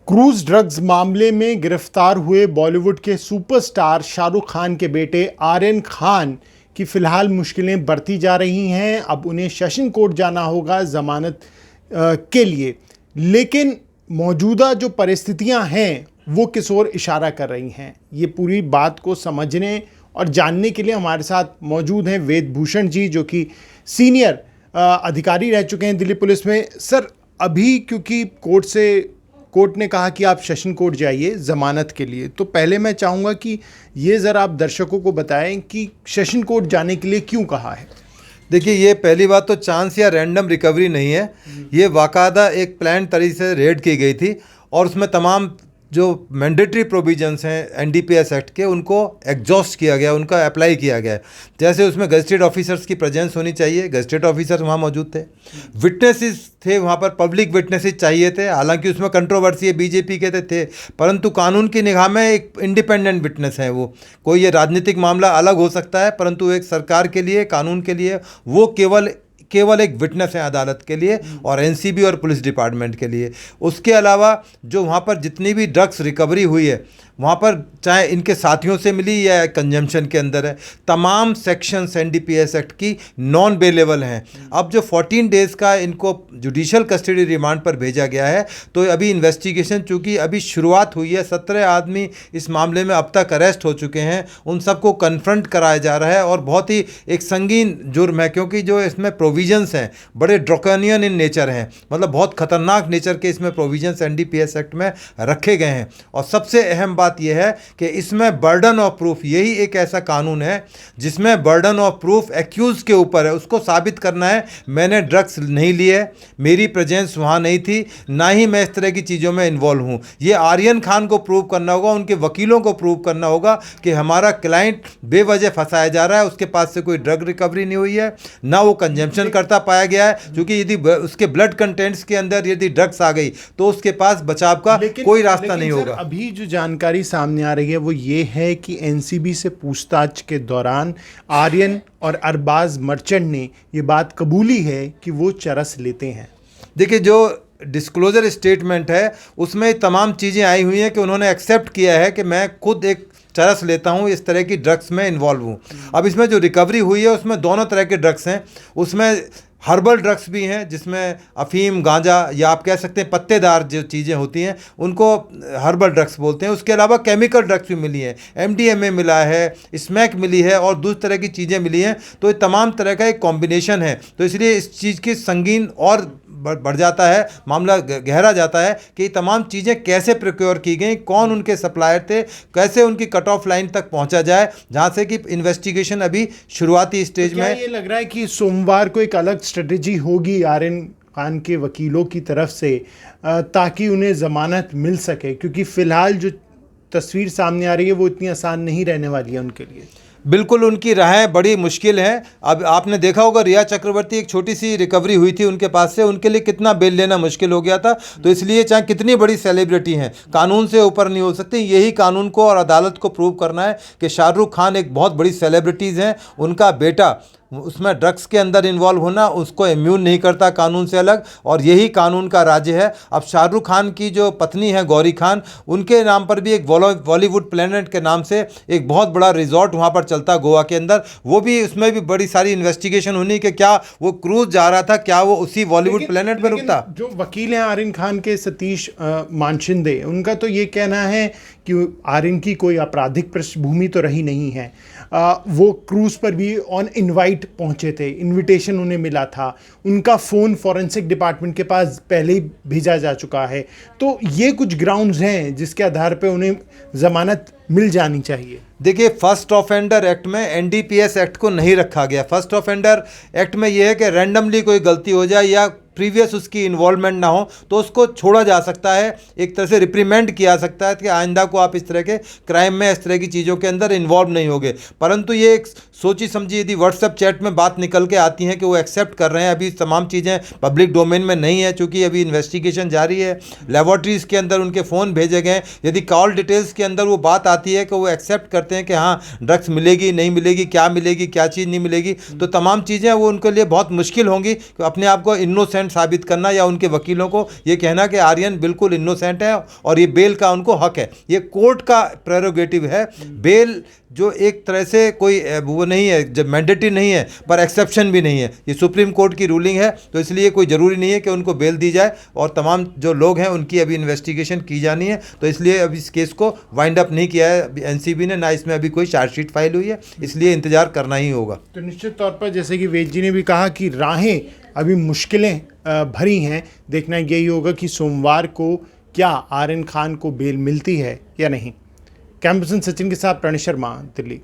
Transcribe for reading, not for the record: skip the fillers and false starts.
Cruise drugs मामले में गिरफ्तार हुए बॉलीवुड के सुपरस्टार शाहरुख खान के बेटे आर्यन खान की फिलहाल मुश्किलें बढ़ती जा रही हैं। अब उन्हें सेशन कोर्ट जाना होगा जमानत के लिए, लेकिन मौजूदा जो परिस्थितियां हैं वो किस ओर इशारा कर रही हैं। ये पूरी बात को समझने और जानने के लिए हमारे साथ मौजूद हैं वेद भूषण जी, जो कि सीनियर अधिकारी रह चुके हैं दिल्ली पुलिस में। सर, अभी क्योंकि कोर्ट ने कहा कि आप सेशन कोर्ट जाइए ज़मानत के लिए, तो पहले मैं चाहूँगा कि ये ज़रा आप दर्शकों को बताएं कि सेशन कोर्ट जाने के लिए क्यों कहा है। देखिए, ये पहली बात तो चांस या रैंडम रिकवरी नहीं है। ये बाकायदा एक प्लान तरीके से रेड की गई थी और उसमें तमाम जो मैंडेटरी प्रोविजंस हैं एनडीपीएस एक्ट के, उनको एग्जॉस्ट किया गया, उनका अप्लाई किया गया है। जैसे उसमें गजटेड ऑफिसर्स की प्रेजेंस होनी चाहिए, गजटेड ऑफिसर्स वहाँ मौजूद थे, विटनेसेस थे वहाँ पर, पब्लिक विटनेसेस चाहिए थे। हालांकि उसमें कंट्रोवर्सी है, बीजेपी के थे, परंतु कानून की निगाह में एक इंडिपेंडेंट विटनेस है वो। कोई ये राजनीतिक मामला अलग हो सकता है, परंतु एक सरकार के लिए, कानून के लिए वो केवल एक विटनेस है अदालत के लिए और एनसीबी और पुलिस डिपार्टमेंट के लिए। उसके अलावा जो वहाँ पर जितनी भी ड्रग्स रिकवरी हुई है वहाँ पर, चाहे इनके साथियों से मिली या कंजम्पशन के अंदर है, तमाम सेक्शंस एनडीपीएस एक्ट की नॉन बेलेबल हैं। अब जो 14 डेज़ का इनको जुडिशियल कस्टडी रिमांड पर भेजा गया है, तो अभी इन्वेस्टिगेशन चूँकि अभी शुरुआत हुई है, 17 आदमी इस मामले में अब तक अरेस्ट हो चुके हैं, उन सबको कन्फ्रंट कराया जा रहा है और बहुत ही एक संगीन जुर्म है, क्योंकि जो इसमें प्रोविजंस हैं बड़े ड्रैकोनियन इन नेचर हैं, मतलब बहुत खतरनाक नेचर के इसमें प्रोविजंस एनडीपीएस एक्ट में रखे गए हैं। और सबसे अहम बात यह है कि इसमें बर्डन ऑफ प्रूफ, यही एक ऐसा कानून है जिसमें बर्डन ऑफ प्रूफ एक्यूज के ऊपर है। उसको साबित करना है मैंने ड्रग्स नहीं लिए, मेरी प्रेजेंस वहाँ नहीं थी, ना ही मैं इस तरह की चीज़ों में इन्वॉल्व हूँ। ये आर्यन खान को प्रूव करना होगा, उनके वकीलों को प्रूव करना होगा कि हमारा क्लाइंट बेवजह फंसाया जा रहा है, उसके पास से कोई ड्रग रिकवरी नहीं हुई है, ना वो कंजम्पशन करता पाया गया है, क्योंकि यदि उसके ब्लड कंटेंट्स के अंदर यदि ड्रग्स आ गई तो उसके पास बचाव का कोई रास्ता नहीं होगा। अभी जो जानकारी सामने आ रही है वो ये है कि एनसीबी से पूछताछ के दौरान आर्यन और अरबाज मर्चेंट ने ये बात कबूली है कि वो चरस लेते हैं। देखिए, जो डिस्क्लोजर स्टेटमेंट है उसमें तमाम चीज़ें आई हुई हैं कि उन्होंने एक्सेप्ट किया है कि मैं खुद एक चरस लेता हूँ, इस तरह की ड्रग्स में इन्वॉल्व हूँ। अब इसमें जो रिकवरी हुई है उसमें दोनों तरह के ड्रग्स हैं, उसमें हर्बल ड्रग्स भी हैं जिसमें अफीम, गांजा या आप कह सकते हैं पत्तेदार जो चीज़ें होती हैं उनको हर्बल ड्रग्स बोलते हैं। उसके अलावा केमिकल ड्रग्स भी मिली हैं, एमडीएमए मिला है, स्मैक मिली है और दूसरी तरह की चीज़ें मिली हैं। तो ये तमाम तरह का एक कॉम्बिनेशन है, तो इसलिए इस चीज़ की संगीन और बढ़ जाता है, मामला गहरा जाता है कि ये तमाम चीज़ें कैसे प्रोक्योर की गई, कौन उनके सप्लायर थे, कैसे उनकी कट ऑफ लाइन तक पहुंचा जाए, जहां से कि इन्वेस्टिगेशन अभी शुरुआती स्टेज में। ये लग रहा है कि सोमवार को एक अलग स्ट्रेटेजी होगी आर्यन खान के वकीलों की तरफ से, ताकि उन्हें ज़मानत मिल सके, क्योंकि फ़िलहाल जो तस्वीर सामने आ रही है वो इतनी आसान नहीं रहने वाली है उनके लिए। बिल्कुल, उनकी राहें बड़ी मुश्किल हैं। अब आपने देखा होगा रिया चक्रवर्ती, एक छोटी सी रिकवरी हुई थी उनके पास से, उनके लिए कितना बेल लेना मुश्किल हो गया था। तो इसलिए चाहे कितनी बड़ी सेलिब्रिटी हैं, कानून से ऊपर नहीं हो सकती। यही कानून को और अदालत को प्रूव करना है कि शाहरुख खान एक बहुत बड़ी सेलिब्रिटीज़ हैं, उनका बेटा उसमें ड्रग्स के अंदर इन्वॉल्व होना उसको इम्यून नहीं करता कानून से अलग, और यही कानून का राज्य है। अब शाहरुख खान की जो पत्नी है गौरी खान, उनके नाम पर भी एक बॉलीवुड प्लेनेट के नाम से एक बहुत बड़ा रिजॉर्ट वहाँ पर चलता गोवा के अंदर, वो भी, उसमें भी बड़ी सारी इन्वेस्टिगेशन होनी कि क्या वो क्रूज जा रहा था, क्या वो उसी बॉलीवुड प्लेनेट में रुकता। जो वकील हैं आर्यन खान के, सतीश मानशिंदे, उनका तो ये कहना है कि आर्यन की कोई आपराधिक पृष्ठभूमि तो रही नहीं है। वो क्रूज पर भी ऑन इनवाइट पहुंचे थे, इनविटेशन उन्हें मिला था, उनका फ़ोन फॉरेंसिक डिपार्टमेंट के पास पहले ही भेजा जा चुका है। तो ये कुछ ग्राउंड्स हैं जिसके आधार पे उन्हें ज़मानत मिल जानी चाहिए। देखिए, फर्स्ट ऑफेंडर एक्ट में एनडीपीएस एक्ट को नहीं रखा गया। फर्स्ट ऑफेंडर एक्ट में यह है कि रैंडमली कोई गलती हो जाए या प्रीवियस उसकी इन्वॉल्वमेंट ना हो तो उसको छोड़ा जा सकता है, एक तरह से रिप्रीमेंड किया सकता है कि आइंदा को आप इस तरह के क्राइम में, इस तरह की चीज़ों के अंदर इन्वॉल्व नहीं होगे। परंतु ये एक सोची समझी यदि व्हाट्सएप चैट में बात निकल के आती है कि वो एक्सेप्ट कर रहे हैं, अभी तमाम चीज़ें पब्लिक डोमेन में नहीं है, चूँकि अभी इन्वेस्टिगेशन जारी है, लेबॉर्ट्रीज़ के अंदर उनके फ़ोन भेजे गए, यदि कॉल डिटेल्स के अंदर वो बात आती है कि वो एक्सेप्ट करते हैं कि हाँ ड्रग्स मिलेगी, नहीं मिलेगी, क्या चीज़ नहीं मिलेगी, तो तमाम चीज़ें वो उनके लिए बहुत मुश्किल होंगी कि अपने आप को इनोसेंट इनोसेंट साबित करना या उनके वकीलों को ये कहना कि आर्यन बिल्कुल इनोसेंट है और ये बेल का उनको हक है। ये कोर्ट का प्रेरोगेटिव है। बेल जो एक तरह से कोई वो नहीं है, जब मैंडेटरी नहीं है पर एक्सेप्शन भी नहीं है, ये सुप्रीम कोर्ट की रूलिंग है, तो इसलिए कोई ज़रूरी नहीं है कि उनको बेल दी जाए। और तमाम जो लोग हैं उनकी अभी इन्वेस्टिगेशन की जानी है, तो इसलिए अभी इस केस को वाइंड अप नहीं किया है एनसीबी ने, ना इसमें अभी कोई चार्जशीट फाइल हुई है, इसलिए इंतजार करना ही होगा। तो निश्चित तौर पर जैसे कि वेद जी ने भी कहा कि राहें अभी मुश्किलें भरी हैं, देखना यही होगा कि सोमवार को क्या आर्यन खान को बेल मिलती है या नहीं। कैमरा पर्सन सचिन के साथ प्रणेश शर्मा, दिल्ली।